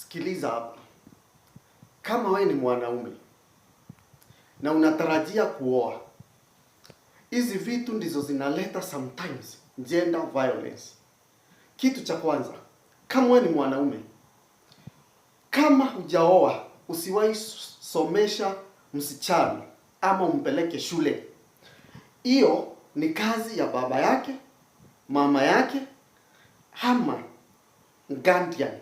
Sikiliza hapa. Kama wewe ni mwanaume na unatarajia kuoa, hizi vitu ndizo zinaleta sometimes gender violence. Kitu cha kwanza, kama wewe ni mwanaume, kama hujaoa, usiwahi somesha msichana ama umpeleke shule. Hiyo ni kazi ya baba yake, mama yake, ama guardian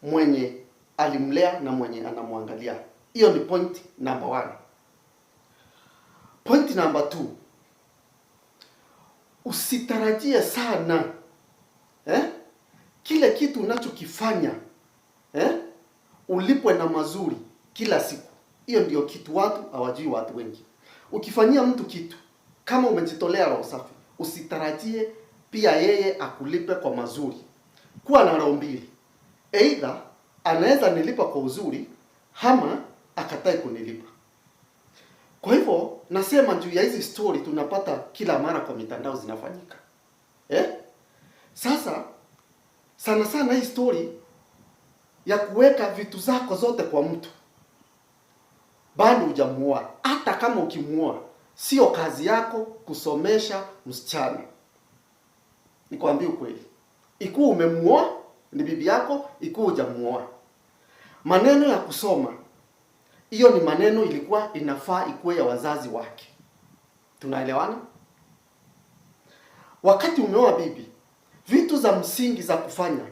mwenye alimlea na mwenye anamwangalia. Hiyo ni point number 1. Point number 2, usitarajie sana kile kitu unachokifanya ulipwe na mazuri kila siku. Hiyo ndio kitu watu hawajui, watu wengi. Ukifanyia mtu kitu, kama umejitolea roho safi, usitarajie pia yeye akulipe kwa mazuri. Kuwa na roho mbili. Either anaweza nilipa kwa uzuri ama akatai kunilipa. Kwa hivyo nasema juu ya hizi story tunapata kila mara kwa mitandao zinafanyika. Sasa sana hii story ya kuweka vitu zako zote kwa mtu bado hujamuoa. Hata kama ukimuoa, sio kazi yako kusomesha msichana. Nikwambie ukweli. Ikuwa umemuoa ni bibi yako, ikuwa hujamuoa. Maneno ya kusoma, hiyo ni maneno ilikuwa inafaa ikuwe ya wazazi wake. Tunaelewana? Wakati umeoa bibi, vitu za msingi za kufanya,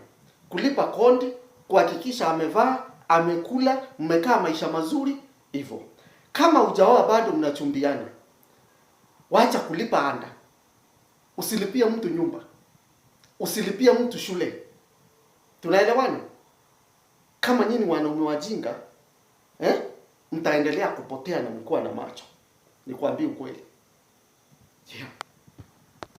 kulipa kodi, kuhakikisha amevaa, amekula, mmekaa maisha mazuri, hivyo. Kama hujaoa bado mnachumbiana, wacha kulipa ada. Usilipie mtu nyumba. Usilipie mtu shule. Tunaelewana? Kama nyinyi wanaume wajinga, mtaendelea kupotea na mkoa na macho. Nikwambie ukweli. Yeah.